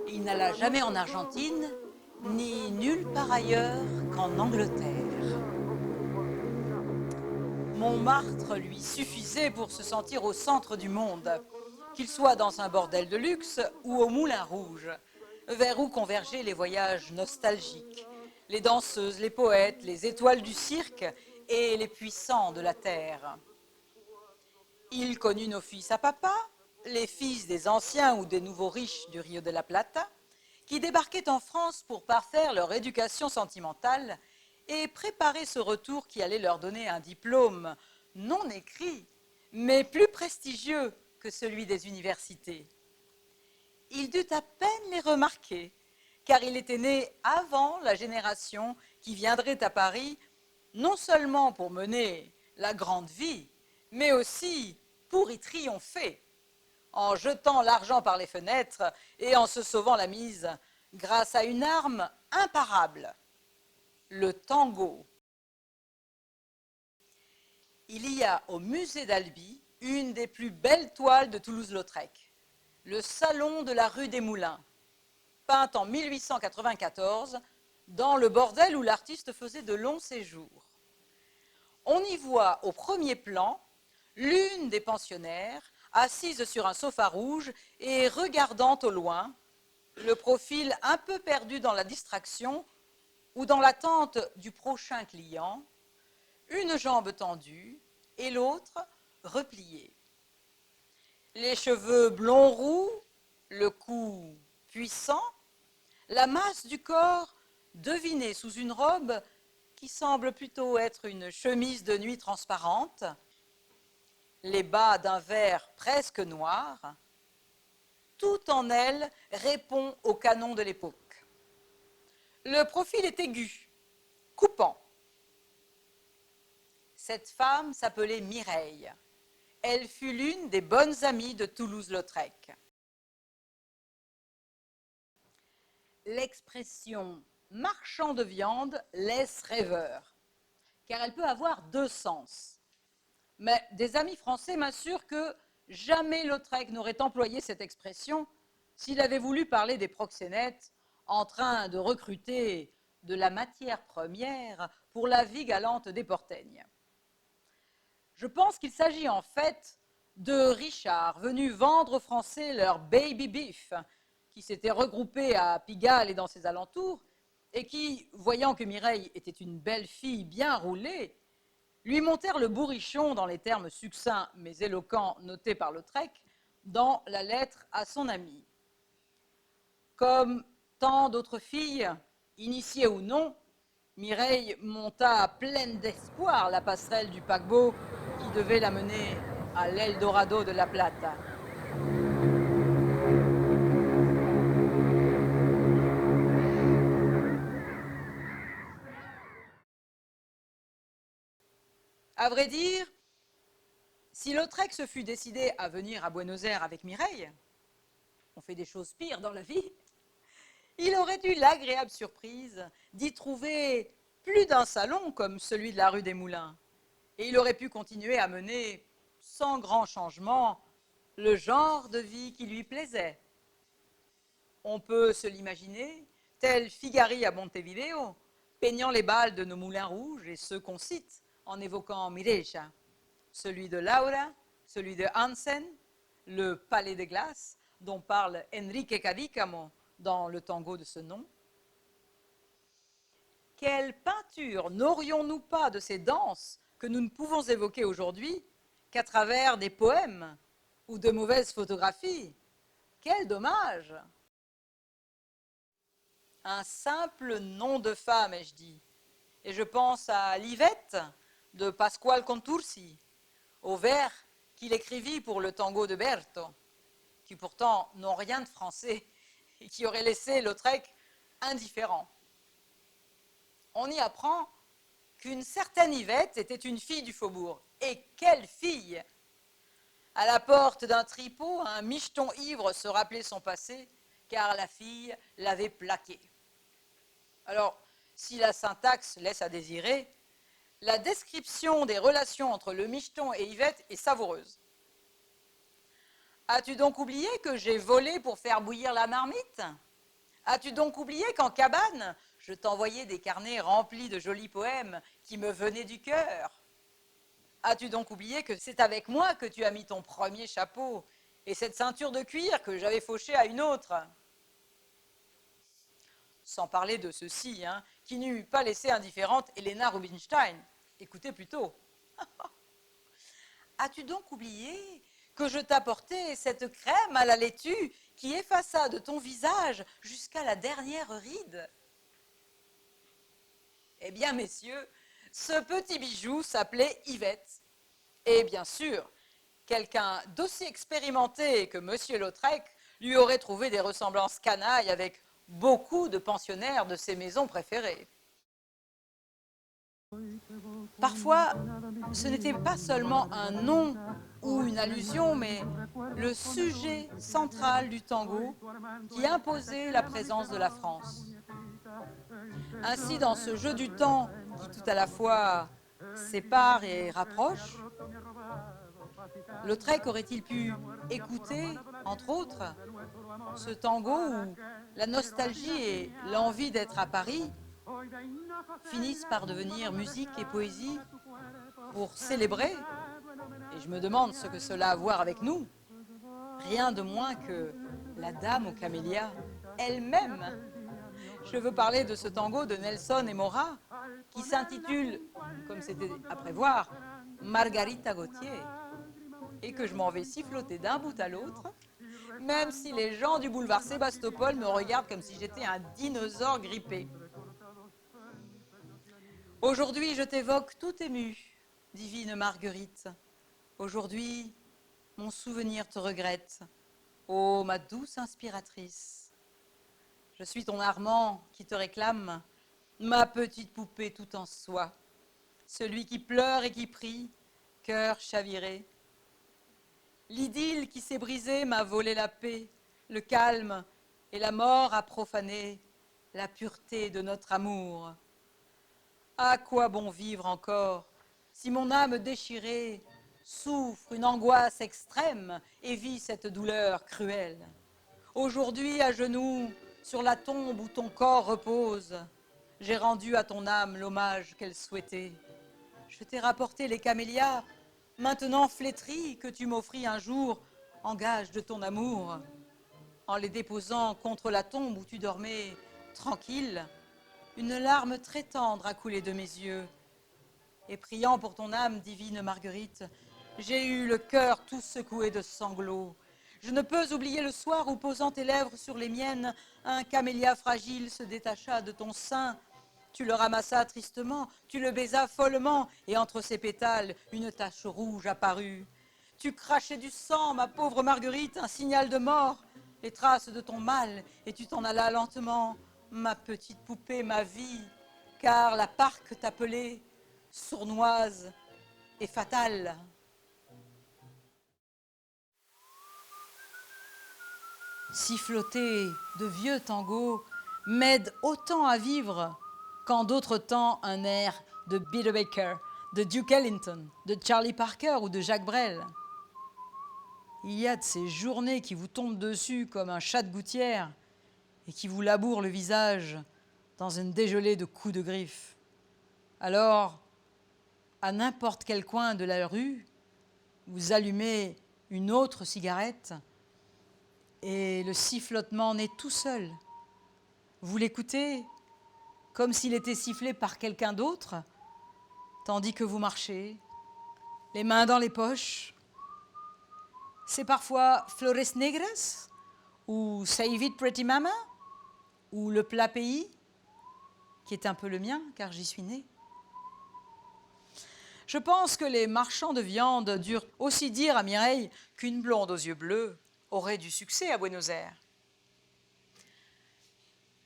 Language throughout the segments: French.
Il n'alla jamais en Argentine, ni nulle part ailleurs qu'en Angleterre. Montmartre lui suffisait pour se sentir au centre du monde, qu'il soit dans un bordel de luxe ou au Moulin Rouge, vers où convergeaient les voyages nostalgiques, les danseuses, les poètes, les étoiles du cirque et les puissants de la terre. Il connut nos fils à papa, les fils des anciens ou des nouveaux riches du Rio de la Plata, qui débarquaient en France pour parfaire leur éducation sentimentale et préparer ce retour qui allait leur donner un diplôme non écrit, mais plus prestigieux que celui des universités. Il dut à peine les remarquer, car il était né avant la génération qui viendrait à Paris, non seulement pour mener la grande vie, mais aussi pour y triompher, en jetant l'argent par les fenêtres et en se sauvant la mise grâce à une arme imparable, le tango. Il y a au musée d'Albi une des plus belles toiles de Toulouse-Lautrec, le Salon de la rue des Moulins, peinte en 1894 dans le bordel où l'artiste faisait de longs séjours. On y voit au premier plan l'une des pensionnaires assise sur un sofa rouge et regardant au loin, le profil un peu perdu dans la distraction ou dans l'attente du prochain client, une jambe tendue et l'autre repliée. Les cheveux blonds roux, le cou puissant, la masse du corps devinée sous une robe qui semble plutôt être une chemise de nuit transparente, les bas d'un vert presque noir, tout en elle répond au canon de l'époque. Le profil est aigu, coupant. Cette femme s'appelait Mireille. Elle fut l'une des bonnes amies de Toulouse-Lautrec. L'expression « marchand de viande » laisse rêveur, car elle peut avoir deux sens. Mais des amis français m'assurent que jamais Lautrec n'aurait employé cette expression s'il avait voulu parler des proxénètes en train de recruter de la matière première pour la vie galante des Porteignes. Je pense qu'il s'agit en fait de Richard venus vendre aux Français leur baby beef, qui s'étaient regroupés à Pigalle et dans ses alentours, et qui, voyant que Mireille était une belle fille bien roulée, lui montèrent le bourrichon dans les termes succincts mais éloquents notés par Lautrec dans la lettre à son ami. Comme tant d'autres filles, initiées ou non, Mireille monta pleine d'espoir la passerelle du paquebot qui devait la mener à l'Eldorado de la Plata. À vrai dire, si Lautrec se fût décidé à venir à Buenos Aires avec Mireille, on fait des choses pires dans la vie, il aurait eu l'agréable surprise d'y trouver plus d'un salon comme celui de la rue des Moulins. Et il aurait pu continuer à mener, sans grand changement, le genre de vie qui lui plaisait. On peut se l'imaginer, tel Figari à Montevideo, peignant les balles de nos moulins rouges et ceux qu'on cite en évoquant Mireja, celui de Laura, celui de Hansen, le palais de glace dont parle Enrique Cadícamo dans le tango de ce nom. Quelle peinture n'aurions-nous pas de ces danses que nous ne pouvons évoquer aujourd'hui qu'à travers des poèmes ou de mauvaises photographies? Quel dommage! Un simple nom de femme, ai-je dit. Et je pense à l'Yvette de Pasquale Contursi, aux vers qu'il écrivit pour le tango de Berto, qui pourtant n'ont rien de français et qui auraient laissé Lautrec indifférent. On y apprend qu'une certaine Yvette était une fille du faubourg. Et quelle fille! À la porte d'un tripot, un micheton ivre se rappelait son passé, car la fille l'avait plaqué. Alors, si la syntaxe laisse à désirer, la description des relations entre le micheton et Yvette est savoureuse. As-tu donc oublié que j'ai volé pour faire bouillir la marmite? As-tu donc oublié qu'en cabane, je t'envoyais des carnets remplis de jolis poèmes qui me venaient du cœur? As-tu donc oublié que c'est avec moi que tu as mis ton premier chapeau et cette ceinture de cuir que j'avais fauchée à une autre? Sans parler de ceci, qui n'eût pas laissé indifférente Helena Rubinstein. Écoutez plutôt. As-tu donc oublié que je t'apportais cette crème à la laitue qui effaça de ton visage jusqu'à la dernière ride? Eh bien, messieurs, ce petit bijou s'appelait Yvette. Et bien sûr, quelqu'un d'aussi expérimenté que M. Lautrec lui aurait trouvé des ressemblances canailles avec beaucoup de pensionnaires de ses maisons préférées. Parfois, ce n'était pas seulement un nom ou une allusion, mais le sujet central du tango qui imposait la présence de la France. Ainsi, dans ce jeu du temps qui tout à la fois sépare et rapproche, Lautrec aurait-il pu écouter, entre autres, ce tango où la nostalgie et l'envie d'être à Paris finissent par devenir musique et poésie pour célébrer, et je me demande ce que cela a à voir avec nous, rien de moins que la dame aux camélias elle-même. Je veux parler de ce tango de Nelson et Mora qui s'intitule, comme c'était à prévoir, Margarita Gautier, et que je m'en vais siffloter d'un bout à l'autre, même si les gens du boulevard Sébastopol me regardent comme si j'étais un dinosaure grippé. Aujourd'hui, je t'évoque tout ému, divine Marguerite. Aujourd'hui, mon souvenir te regrette. Ô ma douce inspiratrice, je suis ton Armand qui te réclame, ma petite poupée tout en soie, celui qui pleure et qui prie, cœur chaviré. L'idylle qui s'est brisée m'a volé la paix, le calme, et la mort a profané la pureté de notre amour. À quoi bon vivre encore si mon âme déchirée souffre une angoisse extrême et vit cette douleur cruelle? Aujourd'hui, à genoux, sur la tombe où ton corps repose, j'ai rendu à ton âme l'hommage qu'elle souhaitait. Je t'ai rapporté les camélias, maintenant flétris, que tu m'offris un jour en gage de ton amour. En les déposant contre la tombe où tu dormais tranquille, une larme très tendre a coulé de mes yeux. Et priant pour ton âme, divine Marguerite, j'ai eu le cœur tout secoué de sanglots. Je ne peux oublier le soir où, posant tes lèvres sur les miennes, un camélia fragile se détacha de ton sein. Tu le ramassas tristement, tu le baisas follement, et entre ses pétales, une tache rouge apparut. Tu crachais du sang, ma pauvre Marguerite, un signal de mort, les traces de ton mal, et tu t'en allas lentement, ma petite poupée, ma vie, car la parque t'appelait, sournoise et fatale. Siffloter de vieux tangos m'aide autant à vivre qu'en d'autres temps un air de Peter Baker, de Duke Ellington, de Charlie Parker ou de Jacques Brel. Il y a de ces journées qui vous tombent dessus comme un chat de gouttière et qui vous labourent le visage dans une dégelée de coups de griffe. Alors, à n'importe quel coin de la rue, vous allumez une autre cigarette et le sifflotement naît tout seul. Vous l'écoutez comme s'il était sifflé par quelqu'un d'autre, tandis que vous marchez, les mains dans les poches. C'est parfois Flores Negras, ou Save It Pretty Mama, ou Le Plat Pays, qui est un peu le mien, car j'y suis née. Je pense que les marchands de viande durent aussi dire à Mireille qu'une blonde aux yeux bleus aurait du succès à Buenos Aires.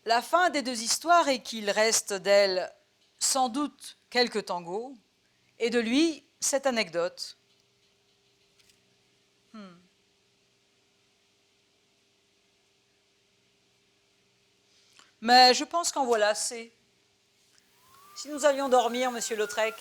La fin des deux histoires est qu'il reste d'elle sans doute quelques tangos, et de lui cette anecdote. Mais je pense qu'en voilà assez. Si nous allions dormir, monsieur Lautrec.